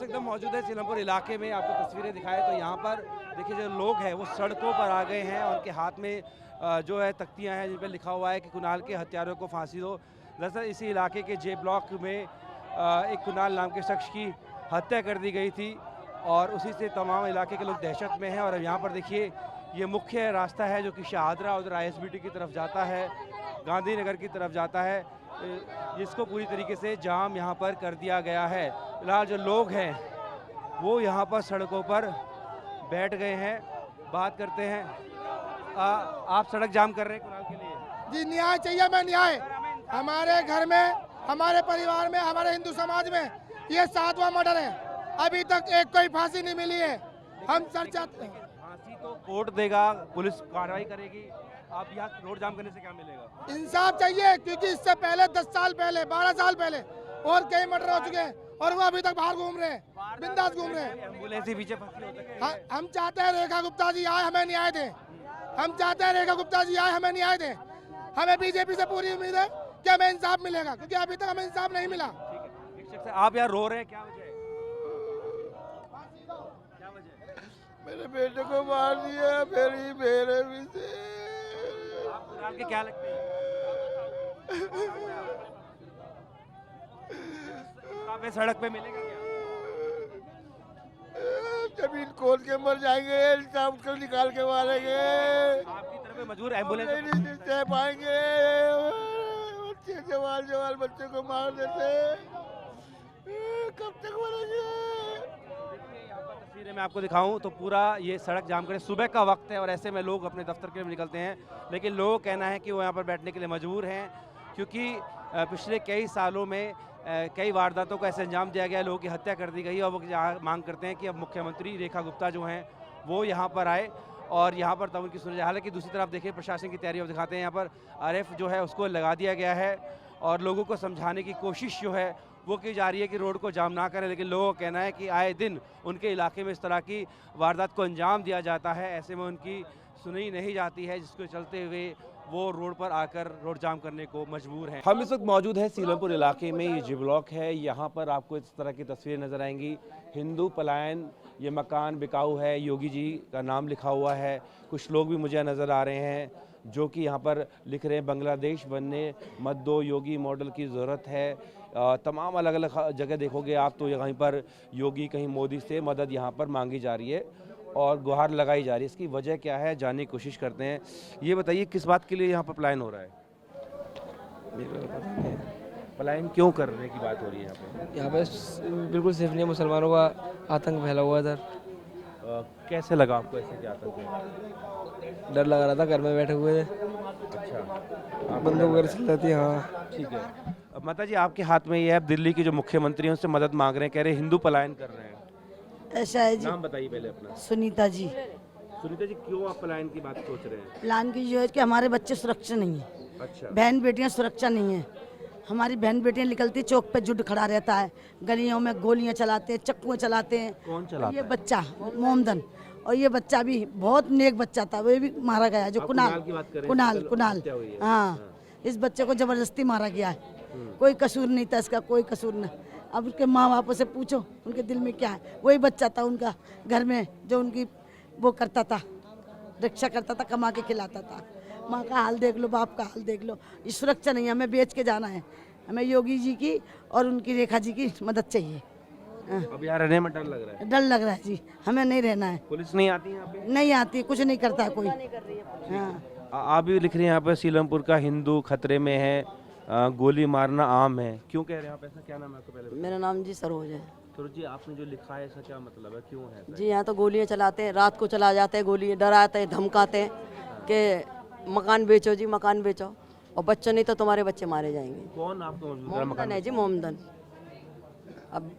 एकदम मौजूद है सीलमपुर इलाके में, आपको तस्वीरें दिखाएं तो यहाँ पर देखिए जो लोग हैं वो सड़कों पर आ गए हैं और उनके हाथ में जो है तख्तियाँ हैं जिन पर लिखा हुआ है कि कुणाल के हत्यारों को फांसी दो। दरअसल इसी इलाके के जे ब्लॉक में एक कुणाल नाम के शख्स की हत्या कर दी गई थी और उसी से तमाम इलाके के लोग दहशत में हैं। और अब यहाँ पर देखिए ये मुख्य रास्ता है जो कि शहादरा उधर ISBT की तरफ जाता है, गांधीनगर की तरफ जाता है, जिसको पूरी तरीके से जाम यहाँ पर कर दिया गया है। फिलहाल जो लोग हैं वो यहाँ पर सड़कों पर बैठ गए हैं। बात करते हैं, आप सड़क जाम कर रहे हैं कुणाल के लिए? जी न्याय चाहिए, हमें न्याय। हमारे घर में, हमारे परिवार में, हमारे हिंदू समाज में ये 7वां मर्डर है, अभी तक एक कोई फांसी नहीं मिली है। हम सर चाहते हैं फांसी तो कोर्ट देगा, पुलिस कार्रवाई करेगी, आप यहाँ रोड जाम करने से क्या मिलेगा? इंसाफ चाहिए, क्योंकि इससे पहले 10 साल पहले, 12 साल पहले और कई मर्डर हो चुके हैं और वो अभी तक बाहर घूम रहे हैं, बिंदास घूम रहे हैं। एम्बुलेंस ही पीछे फंसी हो सकती है। हम चाहते हैं रेखा गुप्ता जी आए, हमें न्याय दें। हम चाहते हैं रेखा गुप्ता जी आए, हमें न्याय दें। हमें बीजेपी से पूरी उम्मीद है कि हमें इंसाफ मिलेगा, क्योंकि अभी तक हमें इंसाफ नहीं मिला। आप यार रो रहे हैं, क्या वजह है? क्या वजह है? मेरे बेटे को मार दिया, मेरे भी से। आप कुणाल के क्या लगते हैं? आप सड़क पे मिलेगा क्या? जमीन खोद के मर जाएंगे, इंसाफ को निकाल के मारेंगे। आपकी तरफ मजबूर एम्बुलेंस नहीं सह पाएंगे। जवान बच्चे को मार देते, कब तक मरेंगे? तस्वीरें मैं आपको दिखाऊं तो पूरा ये सड़क जाम करें, सुबह का वक्त है और ऐसे में लोग अपने दफ्तर के लिए निकलते हैं, लेकिन लोगों का कहना है कि वो यहाँ पर बैठने के लिए मजबूर हैं, क्योंकि पिछले कई सालों में कई वारदातों को ऐसे अंजाम दिया गया, लोगों की हत्या कर दी गई और वो मांग करते हैं कि अब मुख्यमंत्री रेखा गुप्ता जो हैं वो यहाँ पर आए और यहाँ पर तब उनकी सुनी जाए। हालांकि दूसरी तरफ देखिए प्रशासन की तैयारी अब दिखाते हैं, यहाँ पर RF जो है उसको लगा दिया गया है और लोगों को समझाने की कोशिश जो है वो की जा रही है कि रोड को जाम ना करें, लेकिन लोगों का कहना है कि आए दिन उनके इलाके में इस तरह की वारदात को अंजाम दिया जाता है, ऐसे में उनकी सुनी नहीं जाती है, जिसको चलते हुए वो रोड पर आकर रोड जाम करने को मजबूर हैं। हम इस वक्त मौजूद हैं सीलमपुर इलाके में, ये जे ब्लॉक है, यहाँ पर आपको इस तरह की तस्वीरें नज़र आएंगी। हिंदू पलायन, ये मकान बिकाऊ है, योगी जी का नाम लिखा हुआ है। कुछ लोग भी मुझे नज़र आ रहे हैं जो कि यहाँ पर लिख रहे हैं बांग्लादेश बनने मत दो, योगी मॉडल की ज़रूरत है। तमाम अलग अलग जगह देखोगे आप तो यहीं पर योगी कहीं मोदी से मदद यहाँ पर मांगी जा रही है और गुहार लगाई जा रही है। इसकी वजह क्या है जानने की कोशिश करते हैं। ये बताइए किस बात के लिए यहाँ पर पलायन हो रहा है? पलायन क्यों करने की बात हो रही है यहाँ पे? बिल्कुल सेफ नहीं है, मुसलमानों का आतंक फैला हुआ है इधर। कैसे लगा आपको ऐसे क्या आतंक? डर लग रहा था, घर में बैठे हुए थे। अच्छा, बंदूक वगैरह चल रही थी। हाँ ठीक है। अब माता जी आपके हाथ में ये है, दिल्ली के जो मुख्यमंत्री हैं उनसे मदद मांग रहे हैं, कह रहे हैं हिंदू पलायन कर रहे हैं। ऐसा है जी। नाम बताइए पहले अपना। सुनीता जी। सुनीता जी क्यों आप पलायन की बात सोच रहे हैं? प्लान की जो है कि हमारे बच्चे सुरक्षा नहीं है, अच्छा, बहन बेटियां सुरक्षा नहीं है। हमारी बहन बेटियां निकलती चौक पे जुट खड़ा रहता है, गलियों में गोलियां चलाते हैं, चक्कुएं चलाते हैं। कौन चलाता ये है? बच्चा मोमदन, और ये बच्चा भी बहुत नेक बच्चा था, वो भी मारा गया जो आप कुणाल की बात कर रहे हैं? कुणाल कल कुणाल हत्या हुई है। हाँ, इस बच्चे को जबरदस्ती मारा गया है, कोई कसूर नहीं था इसका, कोई कसूर नहीं। अब उसके माँ बापों से पूछो उनके दिल में क्या है। वही बच्चा था उनका घर में जो उनकी वो करता था, रक्षा करता था, कमा के खिलाता था। माँ का हाल देख लो, बाप का हाल देख लो। ये सुरक्षा नहीं है, हमें बेच के जाना है। हमें योगी जी की और उनकी रेखा जी की मदद चाहिए। अब यहाँ रहने में डर लग रहा है? डर लग रहा है जी, हमें नहीं रहना है। पुलिस नहीं आती यहाँ पे? नहीं आती, कुछ नहीं करता है कोई। हाँ, आप भी लिख रहे हैं यहाँ पे सीलमपुर का हिंदू खतरे में है, गोली मारना आम है, क्यों कह रहे हैं आप ऐसा? क्या नाम है आपका पहले? मेरा नाम जी सरोज है। सरोज जी आपने जो लिखा है ऐसा क्या मतलब है, क्यों है ऐसा? जी यहाँ तो गोलियाँ चलाते हैं, रात को चला जाते हैं, गोली डराते हैं, धमकाते हैं कि मकान बेचो जी, मकान बेचो, और बच्चों नहीं तो तुम्हारे बच्चे मारे जाएंगे। कौन आपको मोमदन है जी, मोमदन। अब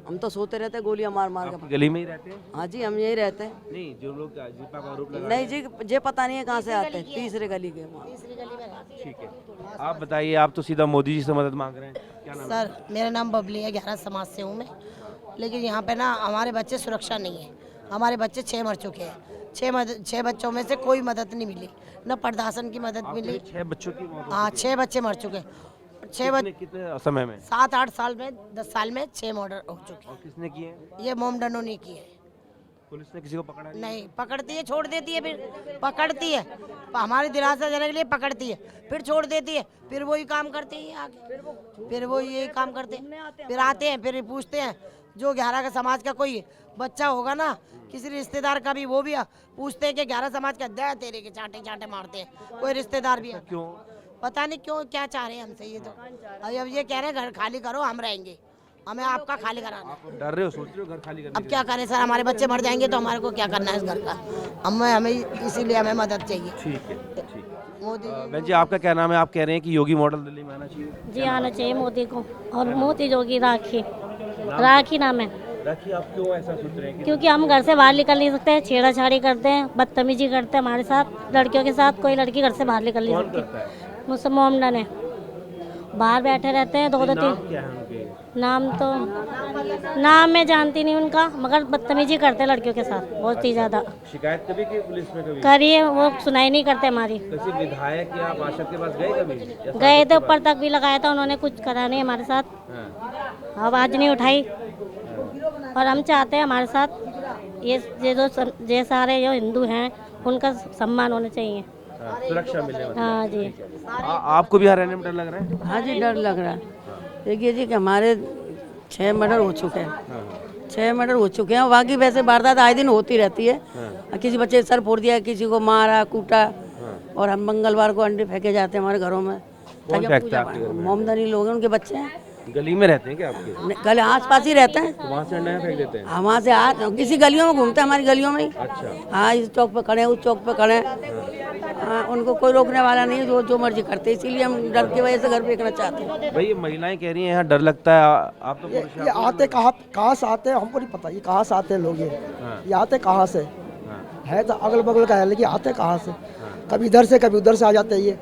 हम तो सोते रहते हैं गोलियां मार मार के। गली में ही रहते हैं? हाँ जी, हम यही रहते हैं। नहीं, जो लोग जीपा का आरोप लगा नहीं जी, ये पता नहीं है कहाँ से आते हैं, तीसरे गली के वहाँ। ठीक है, आप बताइए, आप तो सीधा मोदी जी से मदद मांग रहे हैं, क्या नाम है? सर मेरा नाम बबली है, 11 समाज से हूँ मैं, लेकिन यहाँ पे ना हमारे बच्चे सुरक्षा नहीं है। हमारे बच्चे 6 मर चुके हैं, 6 बच्चों में से कोई मदद नहीं मिली, न प्रशासन की मदद मिली। 6 बच्चों की मौत हो हाँ, चुकी 6 बच्चे मर चुके हैं। कितने समय में? 7-8 साल में 10 साल में 6 मर्डर हो चुके और किसने किए हैं? हैं। ये मोमडनों ने किए। पुलिस ने किसी को पकड़ा नहीं? नहीं पकड़ती है, छोड़ देती है, फिर पकड़ती है, हमारी दिलासा देने के लिए पकड़ती है, फिर छोड़ देती है, फिर वही काम करते हैं आगे, फिर वो यही काम करते हैं, फिर आते हैं, फिर पूछते हैं जो 11 का समाज का कोई बच्चा होगा ना, किसी रिश्तेदार का भी, वो भी पूछते हैं कि 11 समाज का दया तेरे के चांटे चांटे मारते हैं, कोई रिश्तेदार भी। क्यों? पता नहीं क्यों, क्या चाह रहे हैं हमसे ये तो। अब ये कह रहे हैं घर खाली करो, हम रहेंगे, हमें आपका खाली कराना। आप डर रहे हो, सोच रहे हो घर खाली करने अब क्या करें सर, हमारे बच्चे मर जाएंगे तो हमारे को क्या करना है इस घर का, हमें इसीलिए हमें मदद चाहिए। ठीक है, ठीक है। मोदी बहन जी, आपका क्या नाम है? आप कह रहे हैं कि योगी मॉडल दिल्ली में आना चाहिए? जी आना चाहिए मोदी को, और मोदी जोगी राखी, राखी नाम है। राखी, आप क्यों ऐसा सोच रहे हैं कि क्योंकि हम घर से बाहर निकल नहीं सकते हैं, छेड़ाछाड़ी करते हैं, बदतमीजी करते हैं हमारे साथ, लड़कियों के साथ, कोई लड़की घर से बाहर निकल नहीं कौन सकती। करता है? मुझसे मोमडन है, बाहर बैठे रहते हैं, 2-2 नाम 3 क्या है उनके? नाम तो नाम मैं जानती नहीं उनका, मगर बदतमीजी करते हैं लड़कियों के साथ बहुत ही ज़्यादा। शिकायत कभी की पुलिस में? कभी करिए, वो सुनाई नहीं करते हमारी। किसी विधायक या पार्षद के पास गए कभी? या गए थे, ऊपर तक भी लगाया था उन्होंने, कुछ करा नहीं हमारे साथ, हाँ। आवाज़ नहीं उठाई। और हम चाहते हैं हमारे साथ ये सारे जो हिंदू हैं उनका सम्मान होना चाहिए। हाँ, सुरक्षा मिले मतलब। हाँ जी। आपको भी यहाँ रहने में डर लग रहा है? हाँ जी, डर लग रहा है। देखिए जी कि हमारे 6 मर्डर हो चुके हैं, 6 मर्डर हो चुके हैं। बाकी वैसे वारदात आए दिन होती रहती है, किसी बच्चे सर फोड़ दिया, किसी को मारा कूटा, और हम मंगलवार को अंडे फेंके जाते हैं हमारे घरों में। कौन फेंकता है आपके घर में? मोमदनी लोग हैं, उनके बच्चे हैं, गली में रहते हैं क्या आपके? गले आस पास ही रहते हैं। तो वहाँ से अंडा फेंक देते हैं? हाँ, वहाँ से किसी गलियों में घूमते हैं, हमारी गलियों में ही। अच्छा। हाँ, इस चौक पे खड़े हैं, उस चौक पे खड़े हैं। हाँ, उनको कोई रोकने वाला नहीं है, जो मर्जी करते हैं, इसीलिए हम डर की वजह से घर फेंकना चाहते हैं। भाई, ये महिलाएं कह रही हैं यहाँ डर लगता है, आप तो पुरुष हैं, ये आते कहाँ से आते हैं हमको नहीं पता, ये कहाँ से आते हैं लोग, ये आते कहाँ से है, तो अगल बगल का है, लेकिन आते कहाँ से, कभी इधर से कभी उधर से आ जाते हैं ये।